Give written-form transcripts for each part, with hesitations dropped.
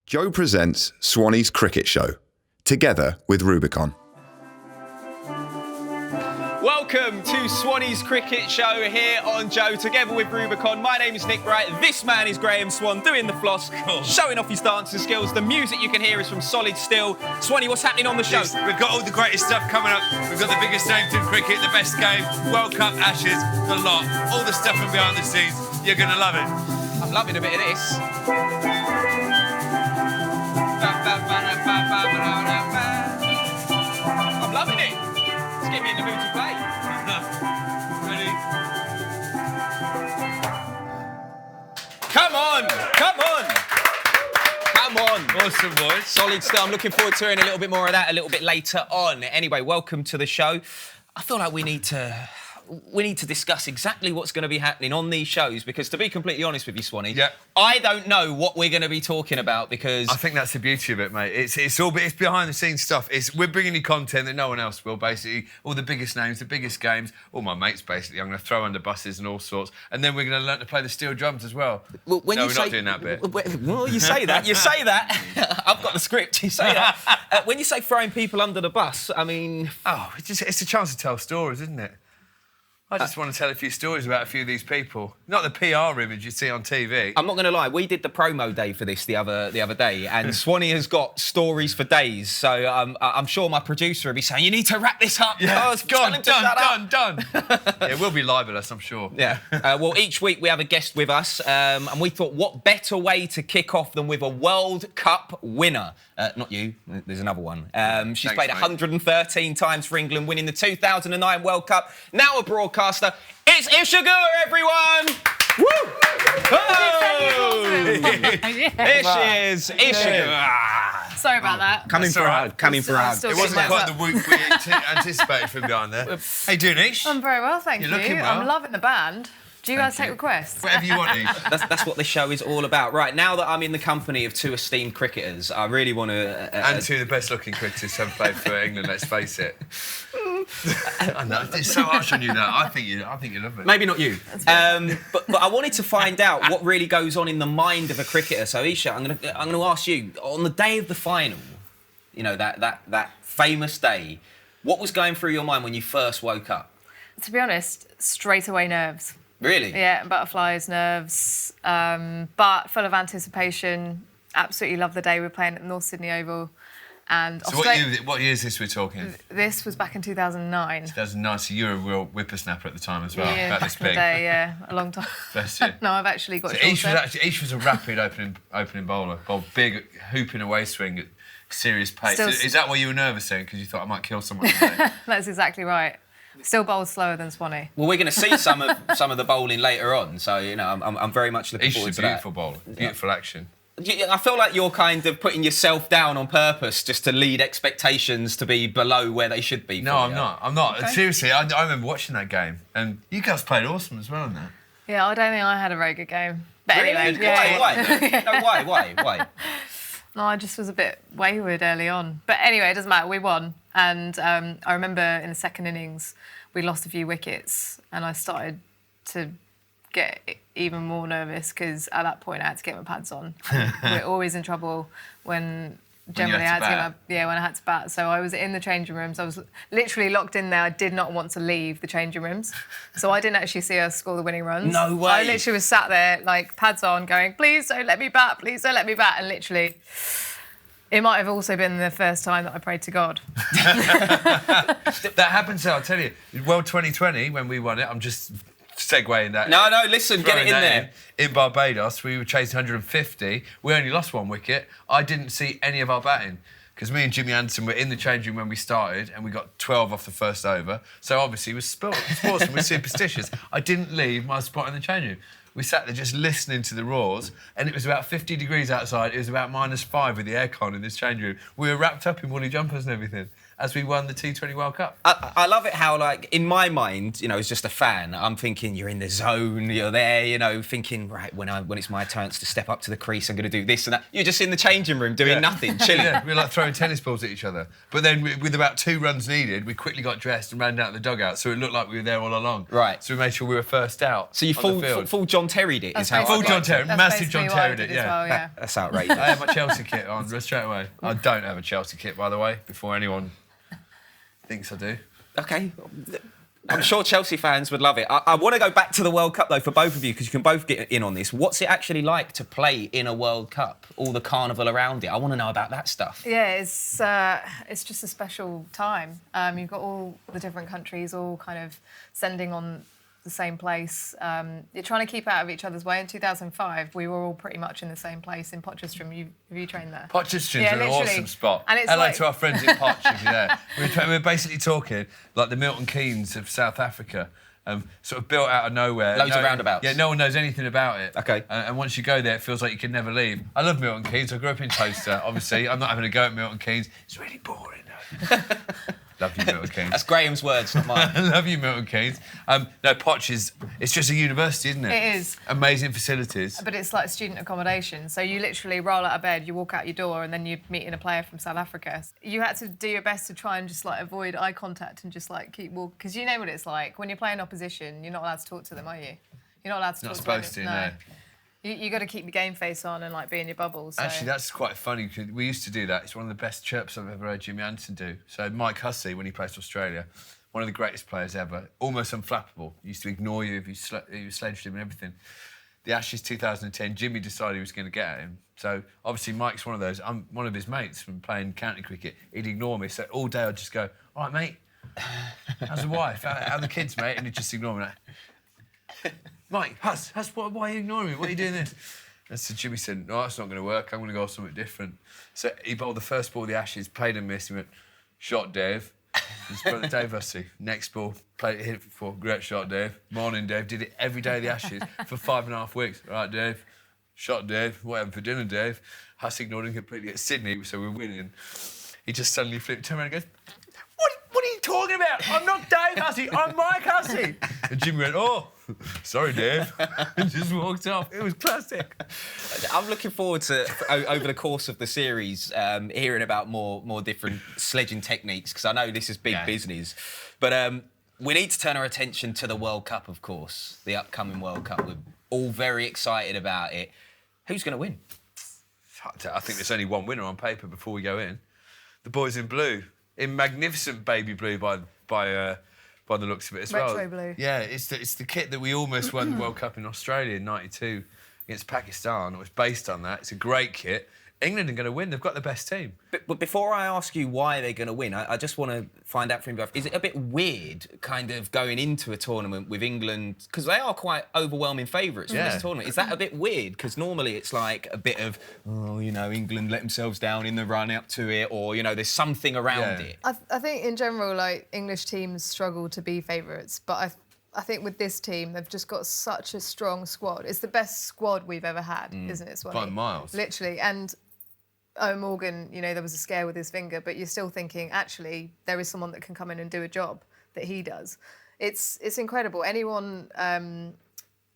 Joe presents Swanny's Cricket Show, together with Rubicon. Welcome to Swanny's Cricket Show here on Joe, together with Rubicon. My name is Nick Wright. This man is Graeme Swann, doing the floss, showing off his dancing skills. The music you can hear is from Solid Steel. Swanny, what's happening on the show? We've got all the greatest stuff coming up. We've got the biggest names in cricket, the best game, World Cup, Ashes, the lot. All the stuff from behind the scenes. You're going to love it. I'm loving a bit of this. I'm loving it. It's getting me in the mood to play. Ready? Come on, come on. Come on. Awesome, boys. Solid stuff. I'm looking forward to hearing a little bit more of that a little bit later on. Anyway, welcome to the show. I feel like we need to discuss exactly what's going to be happening on these shows, because to be completely honest with you, Swanny, I don't know what we're going to be talking about, because I think that's the beauty of it, mate. It's behind the scenes stuff. We're bringing you content that no one else will, basically. All the biggest names, the biggest games, all my mates, basically. I'm going to throw under buses and all sorts. And then we're going to learn to play the steel drums as well. Well, we're not doing that bit. Well, you say that. I've got the script. You say that. When you say throwing people under the bus, I mean... Oh, it's a chance to tell stories, isn't it? I just want to tell a few stories about a few of these people. Not the PR image you see on TV. I'm not going to lie, we did the promo day for this the other day, and Swanny has got stories for days, so I'm sure my producer will be saying, you need to wrap this up. Yeah, it's done. Yeah, we'll be libelous, I'm sure. Yeah. Well, each week we have a guest with us, and we thought, what better way to kick off than with a World Cup winner? Not you, there's another one. She's played 113 times for England, winning the 2009 World Cup. Now a broadcaster. It's Isa Guha, everyone! Woo! Oh! There she is, Isa. Sorry about that. Coming for a hug. It wasn't quite the whoop we anticipated from behind there. How you doing, Ish? I'm very well, thank you. You're looking well. I'm loving the band. Do you guys take requests? Whatever you want, Ish. That's what this show is all about. Right, now that I'm in the company of two esteemed cricketers, I really want to... and two of the best-looking cricketers have played for England, let's face it. I know, it's so harsh on you now. I think you love it. Maybe not you. But I wanted to find out what really goes on in the mind of a cricketer. So, Isha, I'm going to ask you, on the day of the final, you know, that famous day, what was going through your mind when you first woke up? To be honest, straight away nerves. Really? Yeah, butterflies, nerves, but full of anticipation. Absolutely love the day. We're playing at the North Sydney Oval. And so what year is this we're talking? This was back in 2009. 2009, so you were a real whippersnapper at the time as well. Yeah, about back this in the big. day, yeah, a long time. Bless you. No, I've actually got so shorter. Ish was a rapid opening bowler. Bowled big hooping away swing at serious pace. Is that why you were nervous then? Because you thought I might kill someone today? That's exactly right. Still bowled slower than Swanny. Well, we're going to see some of the bowling later on, so you know I'm very much looking forward to that. Beautiful bowler, beautiful action. I feel like you're kind of putting yourself down on purpose just to lead expectations to be below where they should be. No, I'm not. Okay. Seriously, I remember watching that game, and you guys played awesome as well in that. Yeah, I don't think I had a very good game. But really? anyway, Why? No, I just was a bit wayward early on. But anyway, it doesn't matter. We won. And I remember in the second innings, we lost a few wickets, and I started to get even more nervous because at that point I had to get my pads on. We're always in trouble when generally I had to bat. So I was in the changing rooms. I was literally locked in there. I did not want to leave the changing rooms. So I didn't actually see us score the winning runs. No way. I literally was sat there, like, pads on, going, please don't let me bat, please don't let me bat. And literally, it might have also been the first time that I prayed to God. That happened, so I'll tell you. World 2020, when we won it, I'm just segueing that. No, listen, get it in there. In Barbados, we were chasing 150. We only lost one wicket. I didn't see any of our batting because me and Jimmy Anderson were in the changing room when we started, and we got 12 off the first over. So obviously, we're sportsmen, we're superstitious. I didn't leave my spot in the changing room. We sat there just listening to the roars, and it was about 50 degrees outside. It was about -5 with the aircon in this changing room. We were wrapped up in woolly jumpers and everything. as we won the T20 World Cup. I love it how, like, in my mind, you know, as just a fan, I'm thinking you're in the zone, you're there, you know, thinking, right, when it's my turn to step up to the crease, I'm going to do this and that. You're just in the changing room doing nothing, chilling. Yeah, we were like throwing tennis balls at each other. But then with about 2 runs needed, we quickly got dressed and ran down to the dugout, so it looked like we were there all along. Right. So we made sure we were first out. So you full John Terry'd it, is how Full John Terry, massive John Terry'd it, as well, yeah. That's outrageous. I had my Chelsea kit on straight away. I don't have a Chelsea kit, by the way, before anyone thinks I do. Okay. I'm sure Chelsea fans would love it. I want to go back to the World Cup, though, for both of you, because you can both get in on this. What's it actually like to play in a World Cup? All the carnival around it. I want to know about that stuff. Yeah, it's just a special time. You've got all the different countries all kind of sending on the same place. You're trying to keep out of each other's way. In 2005, we were all pretty much in the same place in Potchefstroom. Have you trained there? Potchefstroom's an awesome spot. And it's Hello to our friends in Potch, if you're there. We're basically talking like the Milton Keynes of South Africa, sort of built out of nowhere. Loads of roundabouts. Yeah, no one knows anything about it. Okay. And once you go there, it feels like you can never leave. I love Milton Keynes. I grew up in Toaster, obviously. I'm not having a go at Milton Keynes. It's really boring, though. Love you, Milton Keynes. That's Graham's words, not mine. I love you, Milton Keynes. No, Potch it's just a university, isn't it? It is. Amazing facilities. But it's like student accommodation. So you literally roll out of bed, you walk out your door, and then you're meeting a player from South Africa. You had to do your best to try and just like avoid eye contact and just like keep walking. Because you know what it's like. When you're playing opposition, you're not allowed to talk to them, are you? You're not allowed to talk to them. Not supposed to, no. You got to keep your game face on and like be in your bubble. So. Actually, that's quite funny. We used to do that. It's one of the best chirps I've ever heard Jimmy Anderson do. So Mike Hussey, when he plays for Australia, one of the greatest players ever, almost unflappable. He used to ignore you if you sledged him and everything. The Ashes 2010, Jimmy decided he was going to get at him. So obviously Mike's one of those. I'm one of his mates from playing county cricket. He'd ignore me. So all day I'd just go, all right, mate, how's the wife? How are the kids, mate? And he'd just ignore me. Like, Mike, Huss, why are you ignoring me? What are you doing this? And so Jimmy said, no, that's not going to work. I'm going to go something different. So he bowled the first ball of the Ashes, played and missed. He went, shot, Dave. His brother Dave Hussey. Next ball, played it, hit it for 4. Great shot, Dave. Morning, Dave. Did it every day of the Ashes for 5.5 weeks. All right, Dave. Shot, Dave. What happened for dinner, Dave? Hussey ignored him completely at Sydney, so we're winning. He just suddenly turned around and goes, what are you talking about? I'm not Dave Hussey, I'm Mike Hussey. And Jimmy went, oh, sorry, Dave. And just walked off. It was classic. I'm looking forward to, over the course of the series, hearing about more different sledging techniques, because I know this is big business. But we need to turn our attention to the World Cup, of course, the upcoming World Cup. We're all very excited about it. Who's going to win? I think there's only one winner on paper before we go in. The boys in blue. In magnificent baby blue by the looks of it as well. Retro blue. Yeah, it's the kit that we almost won the World Cup in Australia in '92 against Pakistan. It was based on that. It's a great kit. England are going to win. They've got the best team. But before I ask you why they're going to win, I just want to find out from you both, is it a bit weird kind of going into a tournament with England, because they are quite overwhelming favourites for this tournament. Is that a bit weird? Because normally it's like a bit of, England let themselves down in the run up to it, or, there's something around it. I think in general, like, English teams struggle to be favourites, but I think with this team, they've just got such a strong squad. It's the best squad we've ever had, isn't it, Swanny? By miles. Literally. And Eoin Morgan, there was a scare with his finger, but you're still thinking, actually, there is someone that can come in and do a job that he does. It's incredible. Anyone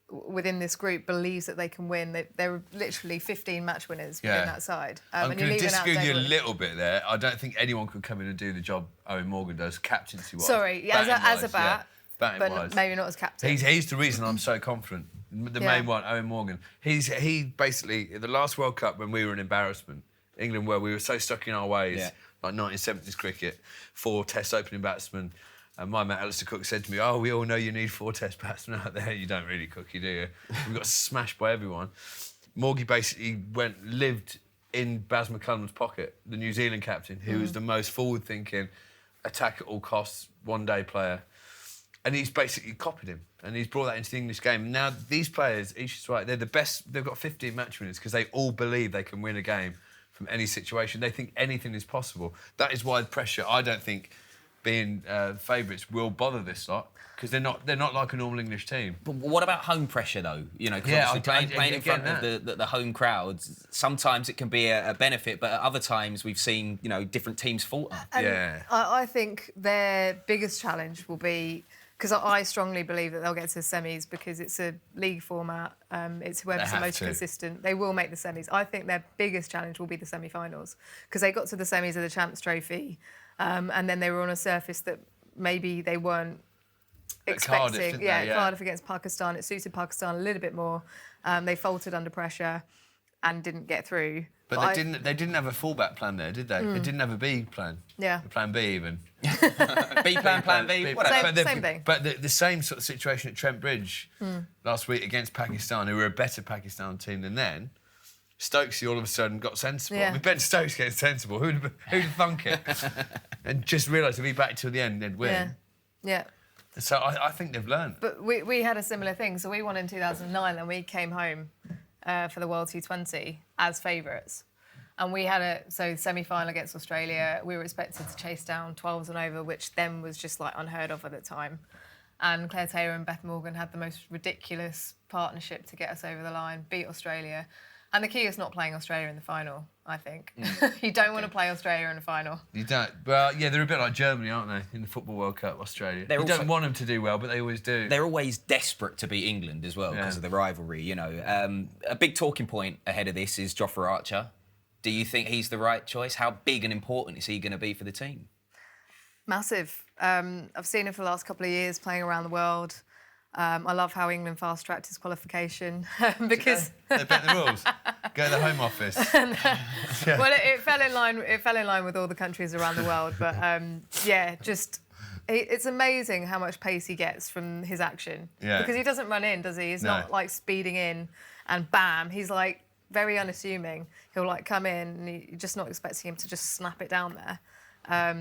within this group believes that they can win. There are literally 15 match winners within that side. I'm going to disagree with you a little bit there. I don't think anyone could come in and do the job Eoin Morgan does, captaincy-wise. Sorry, as a bat, but maybe not as captain. He's the reason I'm so confident. The main one, Eoin Morgan. He basically, the last World Cup when we were an embarrassment, England we were so stuck in our ways, like 1970s cricket, 4 Test opening batsmen. And my mate Alistair Cook said to me, oh, we all know you need 4 Test batsmen out there. You don't really, Cookie, do you? We got smashed by everyone. Morgie basically lived in Baz McCullum's pocket, the New Zealand captain, who was the most forward-thinking, attack at all costs, one-day player. And he's basically copied him, and he's brought that into the English game. Now, these players, each is right, they're the best. They've got 15 match winners because they all believe they can win a game from any situation. They think anything is possible. That is why the pressure, I don't think being favourites will bother this lot because they're not like a normal English team. But what about home pressure, though? You know, 'cause obviously playing in front of the home crowds, sometimes it can be a benefit, but at other times we've seen, you know, different teams falter. I think their biggest challenge will be, because I strongly believe that they'll get to the semis because it's a league format. It's whoever's the most consistent. They will make the semis. I think their biggest challenge will be the semi-finals because they got to the semis of the Champs Trophy and then they were on a surface that maybe they weren't expecting. Cardiff against Pakistan. It suited Pakistan a little bit more. They faltered under pressure and didn't get through. But they didn't have a fallback plan there, did they? They didn't have a B plan. Yeah. A plan B even. B plan, plan B, whatever. Same thing. But the same sort of situation at Trent Bridge last week against Pakistan, who were a better Pakistan team than then. Stokesy all of a sudden got sensible. Yeah. I mean, Ben Stokes getting sensible. Who'd thunk it? And just realised if he backed till the end, they'd win. Yeah. So I think they've learned. But we had a similar thing. So we won in 2009 and we came home for the World T20 as favourites. And we had semi-final against Australia. We were expected to chase down 12s and over, which then was just like unheard of at the time. And Claire Taylor and Beth Morgan had the most ridiculous partnership to get us over the line, beat Australia. And the key is not playing Australia in the final, I think. You don't want to play Australia in the final. You don't. Well, yeah, they're a bit like Germany, aren't they, in the Football World Cup, Australia. You don't want them to do well, but they always do. They're always desperate to beat England as well because of the rivalry, you know. A big talking point ahead of this is Jofra Archer. Do you think he's the right choice? How big and important is he going to be for the team? Massive. I've seen him for the last couple of years playing around the world. I love how England fast-tracked his qualification because they bent the rules. Go to the Home Office. Well, it fell in line. It fell in line with all the countries around the world. But it's amazing how much pace he gets from his action. Yeah. Because he doesn't run in, does he? He's not like speeding in and bam. He's like very unassuming. He'll like come in and you're just not expecting him to just snap it down there.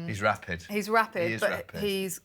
He's rapid. He's rapid, He is but rapid. he's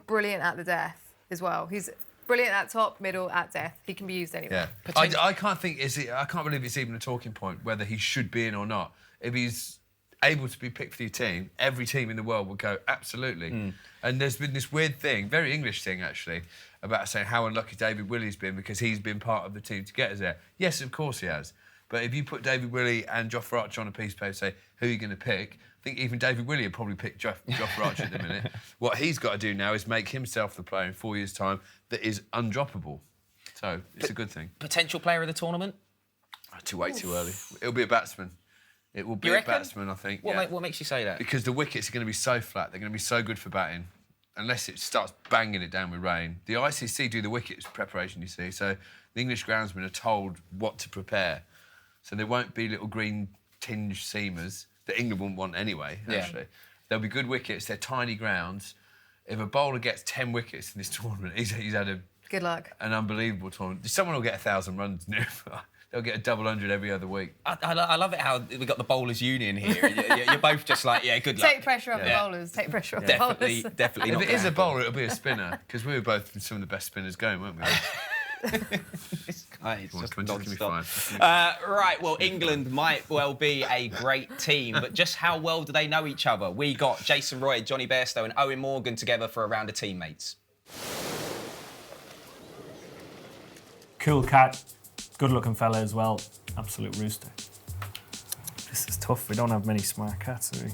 brilliant at the death as well. He's brilliant at top, middle, at death. He can be used anywhere. Yeah. I can't believe it's even a talking point whether he should be in or not. If he's able to be picked for your team, every team in the world will go, absolutely. And there's been this weird thing, very English thing actually, about saying how unlucky David Willey's been because he's been part of the team to get us there. Yes, of course he has. But if you put David Willey and Jofra Archer on a piece of paper and say, who are you going to pick? I think even David Willey would probably pick Jofra Archer at the minute. What he's got to do now is make himself the player in 4 years' time that is undroppable. So it's a good thing. Potential player of the tournament? Too early. It'll be a batsman. It will be a batsman, I think. What makes you say that? Because the wickets are going to be so flat. They're going to be so good for batting. Unless it starts banging it down with rain. The ICC do the wickets preparation, you see. So the English groundsmen are told what to prepare. So there won't be little green tinge seamers that England wouldn't want anyway, actually. There'll be good wickets. They're tiny grounds. If a bowler gets 10 wickets in this tournament, he's had Good luck. An unbelievable tournament. Someone will get 1,000 runs new. They'll get a double hundred every other week. I love it how we got the bowlers union here. You're both just like, good luck. Take pressure off the bowlers. Take pressure off the bowlers. Definitely. If it is a bowler, it'll be a spinner because we were both some of the best spinners going, weren't we? It's just non-stop. Right, well, England might well be a great team, but just how well do they know each other? We got Jason Roy, Jonny Bairstow and Eoin Morgan together for a round of teammates. Cool cat, good-looking fella as well. Absolute rooster. This is tough. We don't have many smart cats, do we?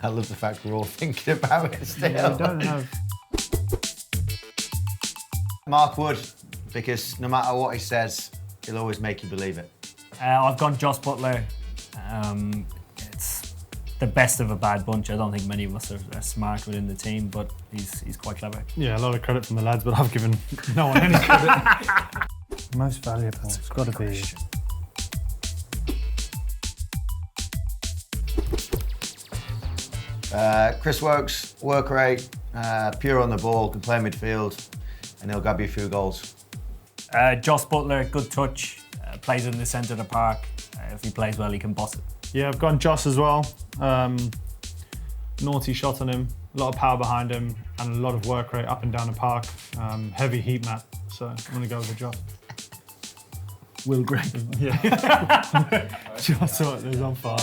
I love the fact we're all thinking about it still. Yeah, we don't have... Mark Wood, because no matter what he says, he'll always make you believe it. I've gone Joss Butler. It's the best of a bad bunch. I don't think many of us are smart within the team, but he's quite clever. Yeah, a lot of credit from the lads, but I've given no one any credit. Most valuable, it's got to be... Chris Wokes, work rate, pure on the ball, can play midfield, and he'll grab you a few goals. Joss Butler, good touch, plays in the centre of the park. If he plays well, he can boss it. Yeah, I've gone Joss as well. Naughty shot on him, a lot of power behind him, and a lot of work rate up and down the park. Heavy heat map, so I'm going to go with Joss. Will Greg. Yeah. Joss is on fire.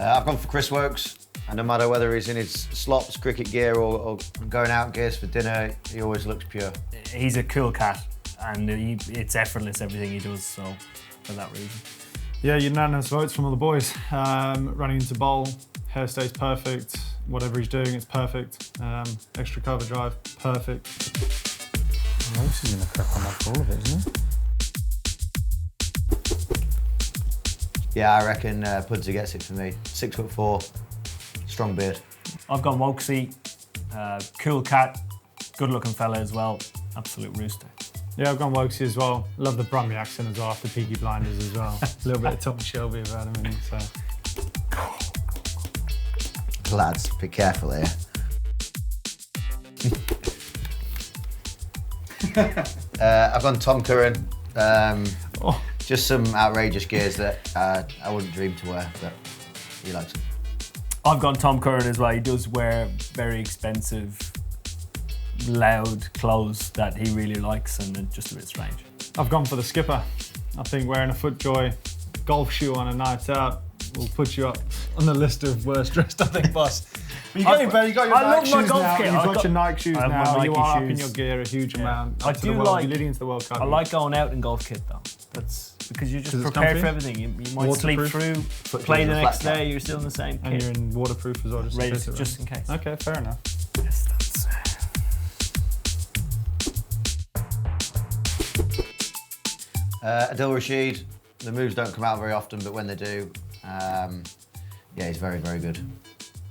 I've gone for Chris Woakes, and no matter whether he's in his slops, cricket gear, or going out gears for dinner, he always looks pure. He's a cool cat, and it's effortless everything he does. So for that reason. Yeah, unanimous votes from all the boys. Running into bowl, hair stays perfect. Whatever he's doing, it's perfect. Extra cover drive, perfect. Woakes is going to crack on that all of it, isn't he? Yeah, I reckon Pudsey gets it for me. 6'4", strong beard. I've gone Wokesy, cool cat, good-looking fella as well, absolute rooster. Yeah, I've gone Wokesy as well. Love the Brummie accent as well, after Peaky Blinders as well. A little bit of Tommy Shelby about him, innit? So. Lads, be careful here. I've gone Tom Curran. Just some outrageous gears that I wouldn't dream to wear, but he likes them. I've gone Tom Curran as well. He does wear very expensive, loud clothes that he really likes, and they're just a bit strange. I've gone for the skipper. I think wearing a FootJoy golf shoe on a night out will put you up on the list of worst dressed, I think, boss. But you got your Nike shoes now. You've got your Nike shoes now. You are up in your gear a huge amount. I do like. You're leading into the World Cup. I like going out in golf kit though. That's because you're just prepared for everything. You might sleep through, play the next day. You're still in the same kit. And you're in waterproof as well, just in case. Okay, fair enough. Yes, that's. Adil Rashid. The moves don't come out very often, but when they do, yeah, he's very, very good.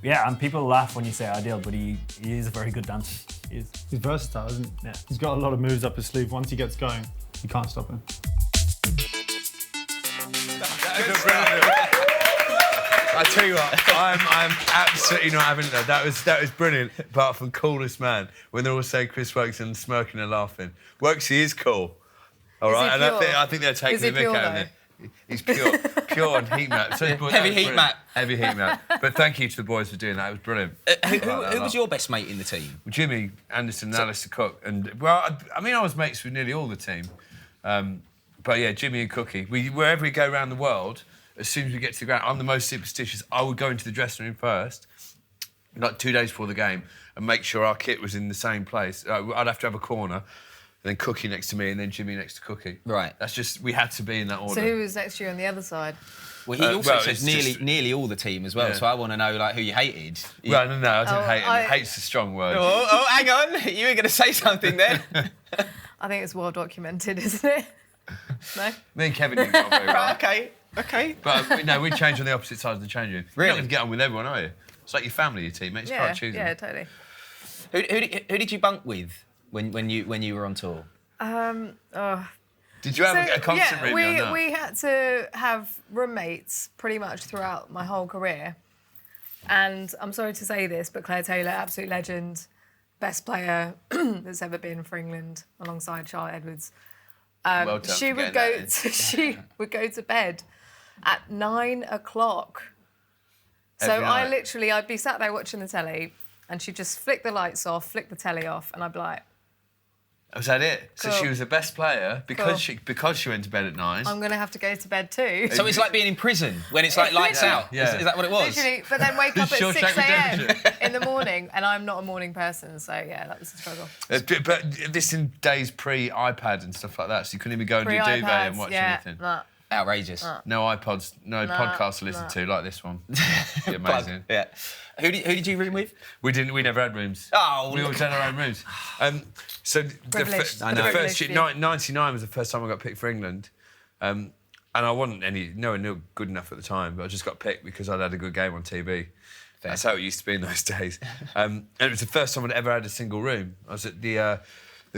Yeah, and people laugh when you say Adil, but he is a very good dancer. He is. He's versatile, isn't he? Yeah. He's got a lot of moves up his sleeve. Once he gets going, you can't stop him. I tell you what, I'm absolutely not having that. That was brilliant. Apart from coolest man, when they're all saying Chris Woakes and smirking and laughing. Woakes, he is cool. All right, and I think they're taking the mick out of it. He's pure and heat map. So Heavy heat map. Heavy heat map. But thank you to the boys for doing that. It was brilliant. Who was your best mate in the team? Jimmy, Anderson, and Alistair Cook. And well, I mean, I was mates with nearly all the team. But yeah, Jimmy and Cookie. Wherever we go around the world, as soon as we get to the ground, I'm the most superstitious. I would go into the dressing room first, like 2 days before the game, and make sure our kit was in the same place. I'd have to have a corner. And then Cookie next to me, and then Jimmy next to Cookie. Right. That's just, we had to be in that order. So who was next to you on the other side? Well, he also said it's just- nearly all the team as well, Yeah. so I want to know like who you hated. Well, no, I didn't hate him. I- Hate's a strong word. Oh, hang on. You were going to say something then. I think it's well documented, isn't it? No? Me and Kevin didn't get on very well. Right, okay. But no, we changed on the opposite sides of the change room. You're Really? not going to get on with everyone, are you? It's like your family, your teammates. It's quite choosing. Yeah, totally. Who did you bunk with when you were on tour? Did you have a constant room on that? we had to have roommates pretty much throughout my whole career. And I'm sorry to say this, but Claire Taylor, absolute legend, best player that's ever been for England, alongside Charlotte Edwards. Well done She for would getting go. that in. She would go to bed at 9 o'clock. So Every night. I'd be sat there watching the telly, and she'd just flick the lights off, flick the telly off, and I'd be like, Was that it? So Cool. she was the best player because Cool. she went to bed at 9. I'm going to have to go to bed too. So it's like being in prison when it's like lights out. Yeah. Is that what it was? Literally, but then wake up at Shawshank 6 a.m. Redemption. in the morning, and I'm not a morning person, so yeah, that was a struggle. But this in days pre-iPad and stuff like that, so you couldn't even go into your duvet and watch anything. Nah. Outrageous. No iPods, no podcasts to listen to like this one. Be amazing. Yeah. Who did you room with? We never had rooms. Oh, we always had our own rooms. So Privileged. the first year, 99 was the first time I got picked for England. And I wasn't no one good enough at the time, but I just got picked because I'd had a good game on TV. That's how it used to be in those days. And it was the first time I'd ever had a single room. I was at the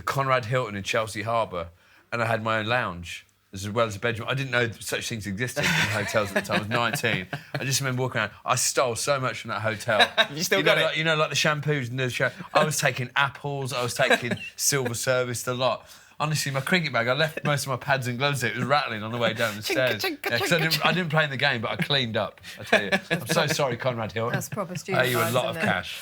Conrad Hilton in Chelsea Harbour, and I had my own lounge, as well as a bedroom. I didn't know such things existed in hotels at the time. I was 19. I just remember walking around. I stole so much from that hotel. You still got it? Like the shampoos and the I was taking apples. I was taking silver service, a lot. Honestly, my cricket bag, I left most of my pads and gloves there. It was rattling on the way down the stairs. Yeah, 'cause I didn't play in the game, but I cleaned up, I tell you. I'm so sorry, Conrad Hill. That's proper I stupid. owe you a lot of cash.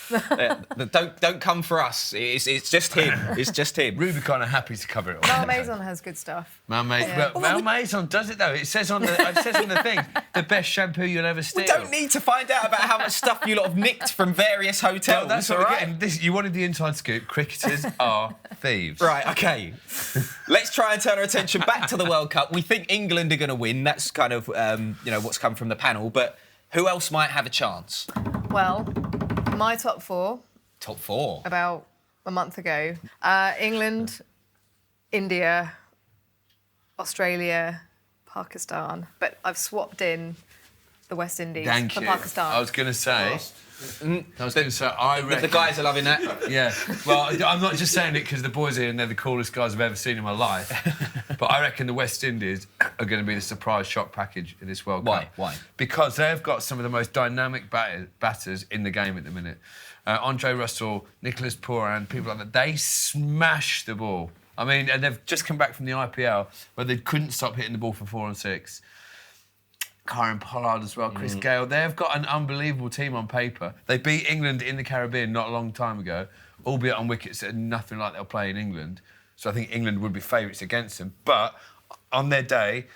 Don't come for us. It's just him. It's just him. Rubicon are happy to cover it all. Malmaison has good stuff. Malmaison does it though. It says on the thing, the best shampoo you'll ever steal. We don't need to find out about how much stuff you lot have nicked from various hotels. Well, that's what we're getting. You wanted the inside scoop. Cricketers are thieves. Right, OK. Let's try and turn our attention back to the World Cup. We think England are going to win. That's kind of, what's come from the panel. But who else might have a chance? Well, my top four. Top four? About a month ago. England, India, Australia, Pakistan. But I've swapped in the West Indies for Pakistan. I was going to say... I reckon... The guys are loving that. Yeah. Well, I'm not just saying it because the boys here and they're the coolest guys I've ever seen in my life. But I reckon the West Indies are going to be the surprise shock package in this World Cup. Why? Because they've got some of the most dynamic batters in the game at the minute. Andre Russell, Nicholas Pooran, people like that. They smash the ball. I mean, and they've just come back from the IPL where they couldn't stop hitting the ball for 4 and 6. Kieran Pollard as well, Chris Gale. They've got an unbelievable team on paper. They beat England in the Caribbean not a long time ago, albeit on wickets that are nothing like they'll play in England. So I think England would be favourites against them. But on their day,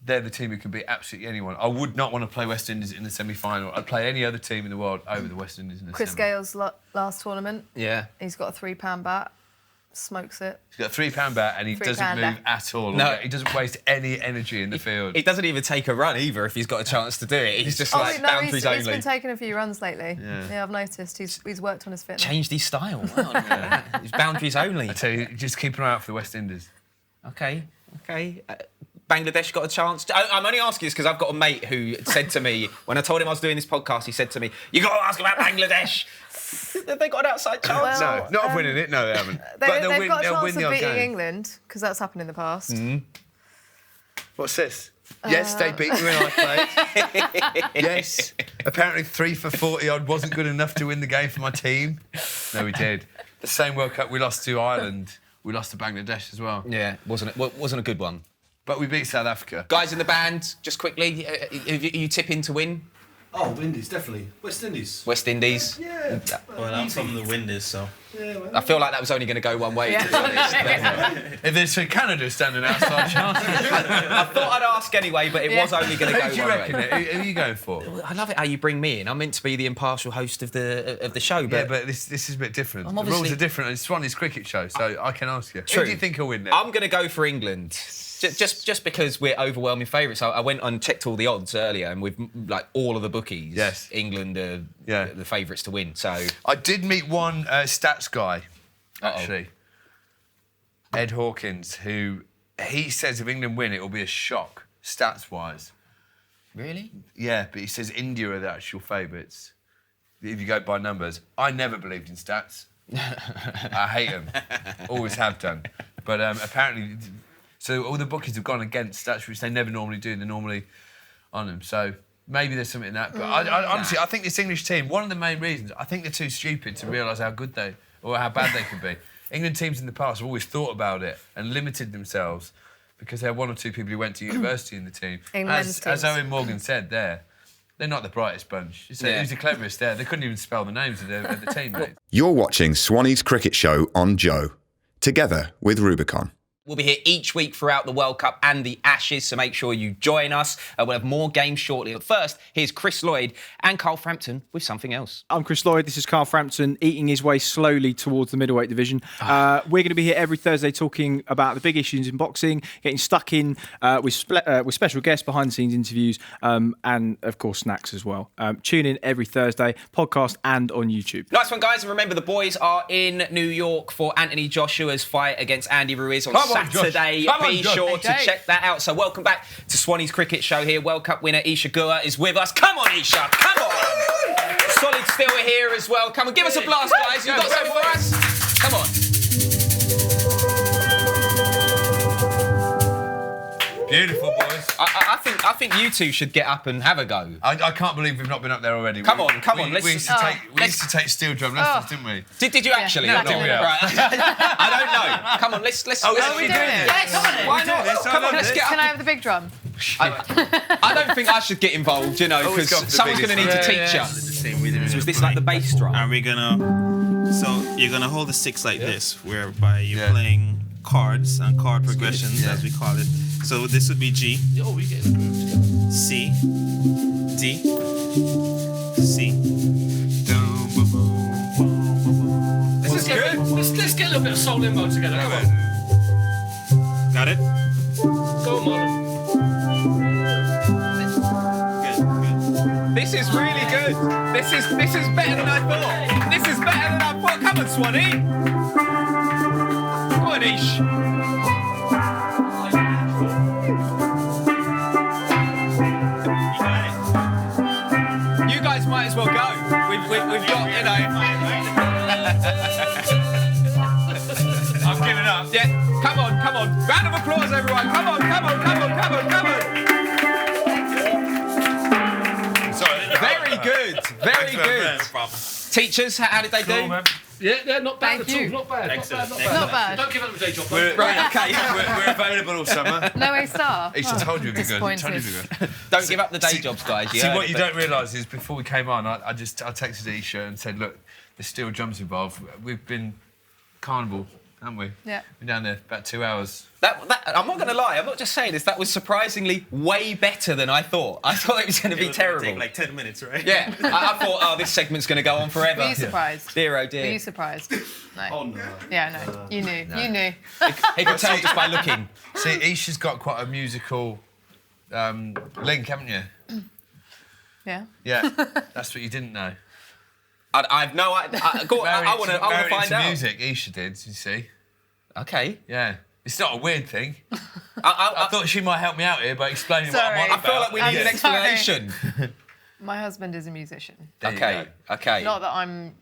they're the team who can beat absolutely anyone. I would not want to play West Indies in the semi-final. I'd play any other team in the world over the West Indies in the Chris semi. Gale's last tournament. Yeah. He's got a £3 bat. Smokes it. He's got a £3 bat and he doesn't move at all. No. He doesn't waste any energy in the field. He doesn't even take a run either if he's got a chance to do it. He's just boundaries only. He's been taking a few runs lately. Yeah, I've noticed. He's worked on his fitness. Changed his style. Wow, he's boundaries only. I tell you, just keep an eye out for the West Indies. OK. Bangladesh got a chance. I'm only asking this because I've got a mate who said to me, when I told him I was doing this podcast, he said to me, "You got to ask about Bangladesh." Have they got an outside chance? No, not of winning it. No, they haven't. They've got a chance of beating England because that's happened in the past. What's this? Yes, they beat you in our place. Yes. Apparently 3 for 40 odd wasn't good enough to win the game for my team. No, we did. The same World Cup we lost to Ireland. We lost to Bangladesh as well. Yeah, wasn't a good one. But we beat South Africa. Guys in the band, just quickly, are you tipping to win? Oh, Indies, definitely. West Indies. West Indies? Yeah. Well, I'm from the Windies, so... Yeah, well, I feel like that was only going to go one way, to be honest. If there's Canada standing outside, I thought I'd ask anyway, but it was only going to go who do you one reckon? way. Who are you going for? I love it how you bring me in. I'm meant to be the impartial host of the show, but... Yeah, but this is a bit different. I'm The rules obviously- are different. It's Swanny's cricket show, so I can ask you. True. Who do you think will win there? I'm going to go for England. Just because we're overwhelming favourites. I went and checked all the odds earlier, and with like all of the bookies, Yes. England are the favourites to win. So I did meet one stats guy, actually, Ed Hawkins, who he says if England win, it will be a shock, stats-wise. really, Yeah, but he says India are the actual favourites. If you go by numbers, I never believed in stats. I hate them, always have done. But apparently, so all the bookies have gone against stats, which they never normally do. They're normally on them. So maybe there's something in that. But I honestly, I think this English team, one of the main reasons, I think they're too stupid to realise how good they or how bad they can be. England teams in the past have always thought about it and limited themselves because they had 1 or 2 people who went to university in the team. As Eoin Morgan said they're not the brightest bunch. Who's the cleverest there? They couldn't even spell the names of the teammates. You're watching Swanny's Cricket Show on Joe, together with Rubicon. we'll be here each week throughout the World Cup and the Ashes, so make sure you join us. We'll have more games shortly. But first, here's Chris Lloyd and Carl Frampton with something else. I'm Chris Lloyd. This is Carl Frampton, eating his way slowly towards the middleweight division. We're going to be here every Thursday talking about the big issues in boxing, getting stuck in with special guests, behind-the-scenes interviews, and, of course, snacks as well. Tune in every Thursday, podcast and on YouTube. Nice one, guys. And remember, the boys are in New York for Anthony Joshua's fight against Andy Ruiz on Saturday. Be sure to check that out. So welcome back to Swanny's Cricket Show here. World Cup winner Isa Guha is with us. Come on, Isa. Come on. Solid Still here as well. Come on, give us a blast, guys. You've got something for us? Come on. Beautiful, boys. I think I think you two should get up and have a go. I can't believe we've not been up there already. Come on. We used to take steel drum lessons, didn't we? Did you actually? No, Or not? didn't we? Right. I don't know. Come on, let's. Oh, let's we doing doing it? this? Yeah, come on. Why not? Come on, let's get Can I up. have the big drum? I don't think I should get involved, you know, Always because got the someone's going to need biggest to one. teach Yeah, us. The same rhythm. So is this like the bass drum? And we're gonna. So you're gonna hold the sticks like this, whereby you're playing chords and chord progressions, as we call it. So this would be G. Oh, we get in the groove together. C, D, C. Let's get a little bit of soul limbo together. Come on. Got it? Go on, Marlon. Good. This is really good. This is better than I thought. This is better than I thought. Come on, Swanny. Go on, Ish. You guys might as well go. We've got, you know. I'm giving up. Yeah, come on. Round of applause, everyone. Come on. Sorry. Very good. Teachers, how did they do? Yeah, not bad Thank at all. you. Not bad. Excellent. Not bad. Don't give up the day job. though. Right, okay. We're available all summer. No A star. He should told you it'd be good. Told you Disappointed. it'd be good. Don't give up the day jobs, guys. See, heard what it, you but- don't realise is before we came on, I texted Isha and said, look, there's steel drums involved. We've been carnival, haven't we? Yeah. Been down there about 2 hours. That, I'm not going to lie. I'm not just saying this. That was surprisingly way better than I thought. I thought it was going to be terrible. Take like 10 minutes, right? Yeah, I thought, oh, this segment's going to go on forever. Were you surprised? Dear, oh Were dear. you surprised? No. Oh, no. Yeah, no. You knew. You knew. He could tell just by looking. See, Isha's got quite a musical link, haven't you? Yeah. Yeah, that's what you didn't know. I've no idea. I want to Married find into out. music, Isha did, you see. Okay. Yeah. It's not a weird thing. I I thought she might help me out here by explaining what Sorry. I'm on I about. feel like we need an Sorry. explanation. My husband is a musician. There you Okay. go. Okay. Not that I'm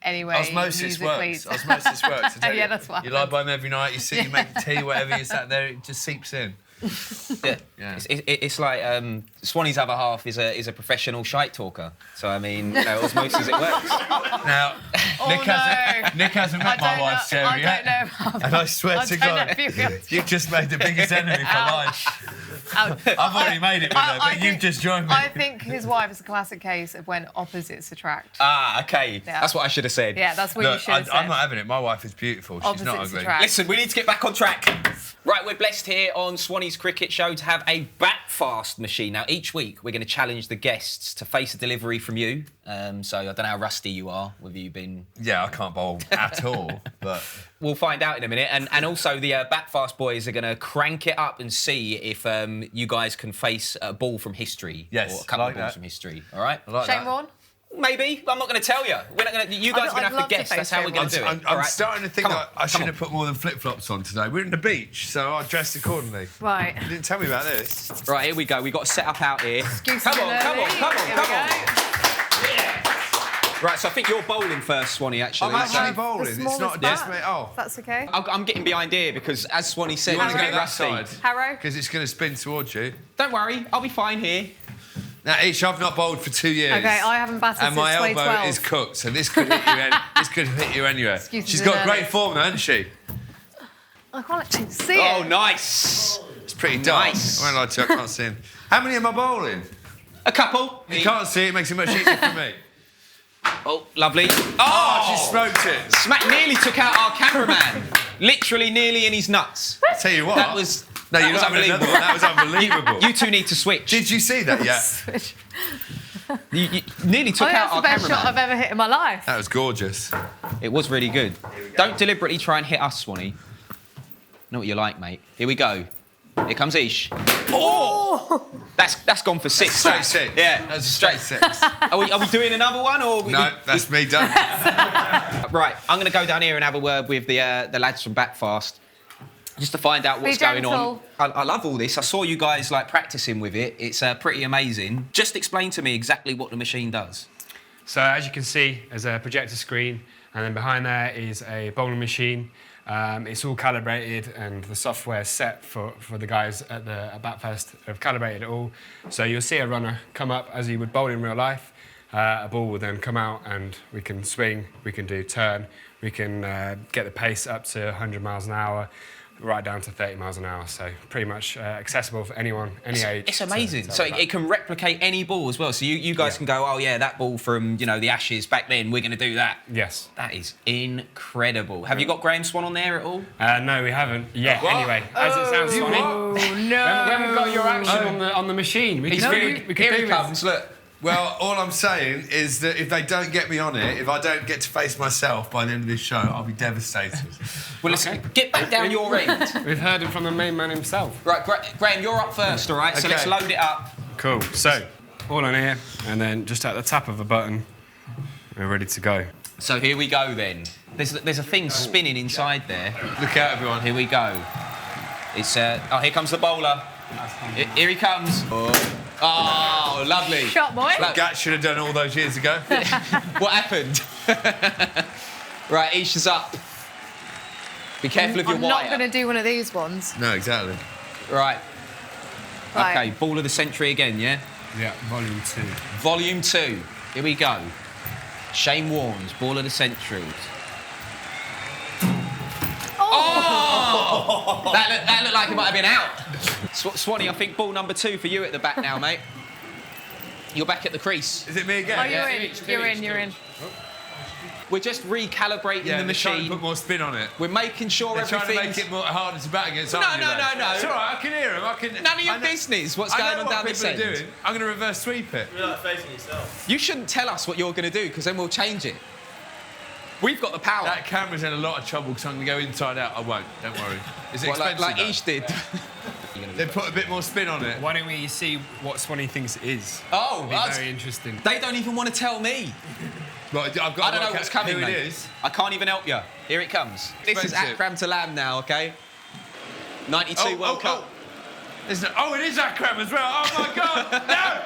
anyway Osmosis musically... works. Osmosis works. I tell Yeah, you. that's what You lie by him every night, you sit, you make tea, whatever, you sat there, it just seeps in. Yeah. Yeah. It's like Swanny's other half is a professional shite talker. So I mean, you know, osmosis, it works. Now, Oh, Nick hasn't met my wife, Sarah, I yet. don't know about And I swear to don't know God, if you will. you've just made the biggest enemy for life. Ouch. I've already made it with her, but you've just joined me. I think his wife is a classic case of when opposites attract. Ah, okay. Yeah. That's what I should have said. Yeah, that's what you Look, should have said. I'm not having it. My wife is beautiful. She's not Opposites ugly. attract. Listen, we need to get back on track. Right, we're blessed here on Swanny's Cricket Show to have a BatFast machine. Now, each week we're going to challenge the guests to face a delivery from you. So I don't know how rusty you are, whether you've been... Yeah, I can't bowl at all, but... We'll find out in a minute. And also the BatFast boys are going to crank it up and see if you guys can face a ball from history. Yes, or a couple like of balls that. from history, all right? I like Shane that. Warne? Maybe. I'm not going to tell you. We're not going to. You guys are going I'd to have love to to guess. face That's how we're Shane going to do it. I'm All right? starting to think Come that on, I should come have put more than flip-flops on today. We're in the beach, so I dressed accordingly. Right. You didn't tell me about this. Right, here we go. We've got a setup out here. Excuses Come on, early. come on, come on, Here come we on. go. Right, so I think you're bowling first, Swanny, actually. I'm actually So- bowling. The It's smallest not bat. just me. Oh. That's okay. I'm getting behind here because, as Swanny said, You want it's to a go bit that rusty. side? Harrow? Because it's going to spin towards you. Don't worry, I'll be fine here. Now, I've not bowled for 2 years. Okay, I haven't batted And my since elbow 2012. is cooked, so this could hit you. This could hit you anywhere. Excuses She's got early. great form, though, hasn't she? I can't actually see Oh, it. nice. It's pretty dark. Nice. I won't lie to you, I can't see him. How many am I bowling? A couple. You can't see it, makes it much easier for me. Oh, lovely. Oh, she smoked it. Smack nearly took out our cameraman. Literally nearly in his nuts. I'll tell you what. That was... No, that you're was not having another one. That was unbelievable. You two need to switch. Did you see that yet? Switch. You nearly took I think out that's the our best cameraman. shot I've ever hit in my life. That was gorgeous. It was really good. Don't deliberately try and hit us, Swanny. Know what you like, mate. Here we go. Here comes Ish. Oh! That's gone for six. Straight six. Yeah, That's a straight six. Are we doing another one or? No, that's me done. Right, I'm going to go down here and have a word with the lads from BatFast, just to find out what's going on. I love all this. I saw you guys like practicing with it. It's pretty amazing. Just explain to me exactly what the machine does. So as you can see, there's a projector screen, and then behind there is a bowling machine. It's all calibrated, and the software set for the guys at BatFast have calibrated it all. So you'll see a runner come up as you would bowl in real life. A ball will then come out, and we can swing, we can do turn, we can get the pace up to 100 miles an hour, right down to 30 miles an hour. So pretty much accessible for anyone, any age. It's amazing. So it can replicate any ball as well. So you guys can go, oh yeah, that ball from the Ashes back then, we're going to do that. Yes. That is incredible. Have you got Graeme Swann on there at all? No, we haven't yet. Anyway, as it sounds, Swanny. Oh no! We haven't got your action on the machine. We could Here he comes. Look. Well, all I'm saying is that if they don't get me on it, if I don't get to face myself by the end of this show, I'll be devastated. Well, listen, get back down your end. We've heard it from the main man himself. Right, Graeme, you're up first, all right? So let's load it up. Cool. So, all on here, and then just at the tap of a button, we're ready to go. So here we go then. There's a thing spinning inside there. Look out, everyone. Here we go. It's here comes the bowler. Here he comes. Oh, lovely. Shot, boy. Gat should have done all those years ago. What happened? Right, Isha's up. Be careful of your wire. I'm not going to do one of these ones. No, exactly. Right. Okay, ball of the century again, yeah? Yeah, volume 2. Volume 2. Here we go. Shane Warne's ball of the century. Oh! That looked like it might have been out. Swanny, I think ball number 2 for you at the back now, mate. You're back at the crease. Is it me again? Oh, you're in. We're just recalibrating the machine. They're trying to put more spin on it. We're making sure everything's... They're trying to make it more harder to bat against. No. It's all right, I can hear them. None of your business what's going on down this end. Doing. I'm going to reverse sweep it. You're like facing yourself. You shouldn't tell us what you're going to do, because then we'll change it. We've got the power. That camera's in a lot of trouble because I'm going to go inside out. I won't, don't worry. Is it expensive? Like Ish did. They put a bit more spin on it. Why don't we see what Swanny thinks it is? Oh, that's very interesting. They don't even want to tell me. Right, I don't know what's coming, mate. It is. I can't even help you. Here it comes. This is Akram to Lamb now, okay? 92 World Cup. It is Akram as well. Oh my God! No!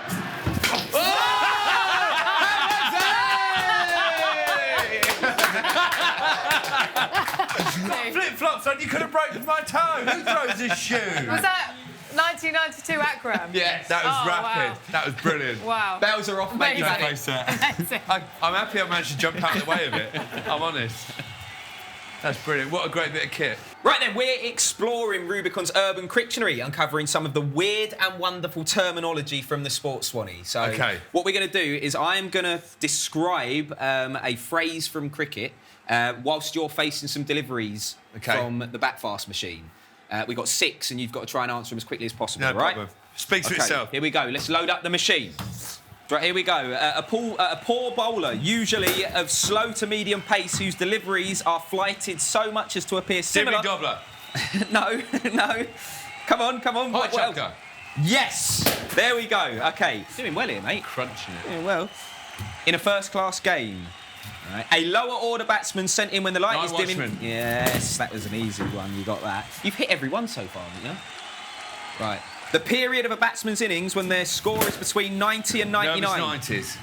Flip-flops on, you could have broken my toe. Who throws this shoe? Was that 1992 Akram? Yeah, that was rapid. Wow. That was brilliant. Wow. Bells are off, mate. You've had it. I'm happy I managed to jump out of the way of it. I'm honest. That's brilliant. What a great bit of kit. Right then, we're exploring Rubicon's Urban Dictionary, uncovering some of the weird and wonderful terminology from the sport, Swanny. So what we're going to do is I'm going to describe a phrase from cricket whilst you're facing some deliveries from the BatFast machine. We've got 6, and you've got to try and answer them as quickly as possible, right? Problem. Speaks for itself. Here we go. Let's load up the machine. Right, here we go. A poor bowler, usually of slow to medium pace, whose deliveries are flighted so much as to appear similar... Dibbly Dobbler. No. Come on. High chucker. Yes! There we go. OK. Doing well here, mate. Crunching it. Doing well. In a first-class game. Right. A lower-order batsman sent in when the light is dimming... Watchman. Yes, that was an easy one. You got that. You've hit every one so far, haven't you? Right. The period of a batsman's innings when their score is between 90 and 99. Nervous 90s.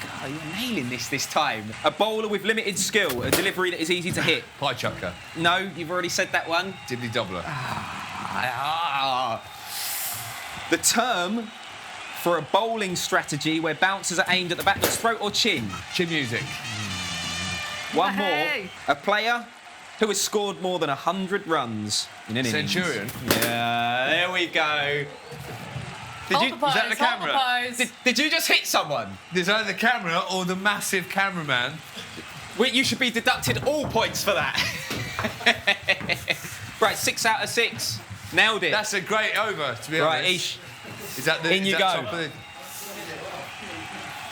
God, you're nailing this time. A bowler with limited skill, a delivery that is easy to hit. High chucker. No, you've already said that one. Dibbly Dobbler. The term for a bowling strategy where bouncers are aimed at the batsman's throat or chin. Chin music. One more. A player who has scored more than 100 runs in an innings. Centurion. Yeah, there we go. Was that the camera? Did you just hit someone? There's either the camera or the massive cameraman. You should be deducted all points for that. Right, 6 out of 6. Nailed it. That's a great over, to be honest. Right, Ish. Is that the... In you go.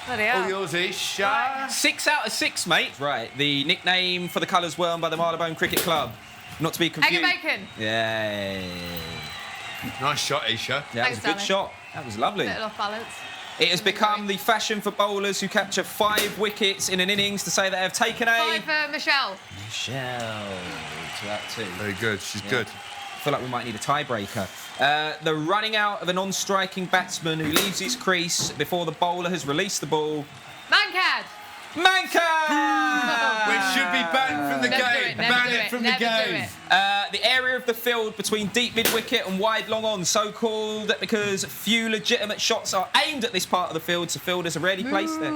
All yours, Ish. 6 out of 6, mate. Right, the nickname for the colours worn by the Marylebone Cricket Club. Not to be confused. Egg and bacon. Yay. Nice shot, Isha. Yeah, that was a good shot. That was lovely. Bit off balance. It has become the fashion for bowlers who capture 5 wickets in an innings to say they have taken a... 5 for Michelle. Michelle. 2 out of 2. Very good. She's good. I feel like we might need a tiebreaker. The running out of a non-striking batsman who leaves his crease before the bowler has released the ball. Mancad. Manka! Which should be banned from the game. Ban it from the game. The area of the field between deep mid-wicket and wide long on, so called because few legitimate shots are aimed at this part of the field, so fielders are rarely placed there.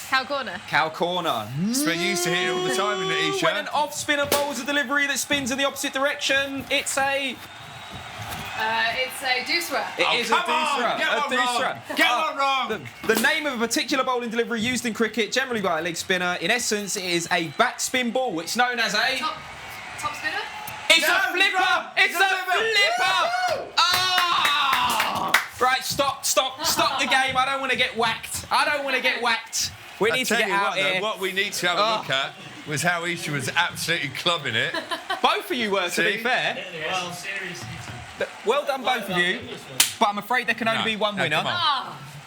Cow corner. Cow corner. Sven used to hit it all the time in the Isha. When an off-spinner bowls a delivery that spins in the opposite direction, it's a... It's a doosra. It is a doosra. Get one wrong. The name of a particular bowling delivery used in cricket, generally by a leg spinner. In essence, it is a backspin ball. It's known as a... Top spinner? It's a flipper! It's a flipper! Ah! Right, stop the game. I don't want to get whacked. We need to get out here. What we need to have a look at was how Isha was absolutely clubbing it. Both of you were, to be fair. Well, seriously. Well done, both of you. But I'm afraid there can only be one winner.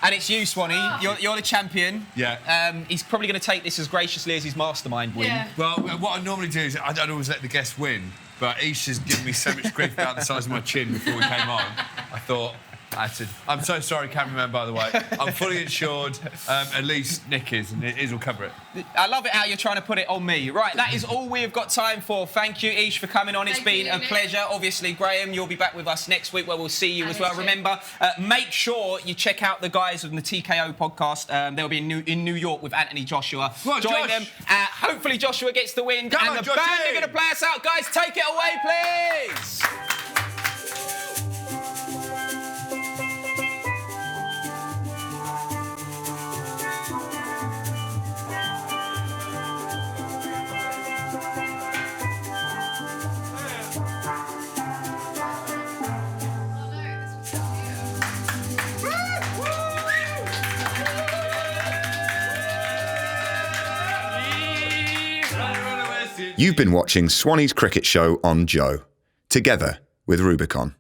And it's you, Swanny. You're the champion. Yeah. He's probably going to take this as graciously as his mastermind win. Yeah. Well, what I normally do is I don't always let the guest win, but Isha's given me so much grief about the size of my chin before we came on. I thought, I'm so sorry, cameraman, by the way. I'm fully insured. At least Nick is, and his will cover it. I love it how you're trying to put it on me. Right, that is all we have got time for. Thank you, Ish, for coming on. It's been a pleasure. Obviously, Graeme, you'll be back with us next week where we'll see you as well. Remember, make sure you check out the guys on the TKO podcast. They'll be in New York with Anthony Joshua. Join them. Hopefully, Joshua gets the win. Come and on, the band are going to play us out. Guys, take it away, please. You've been watching Swanny's Cricket Show on Joe, together with Rubicon.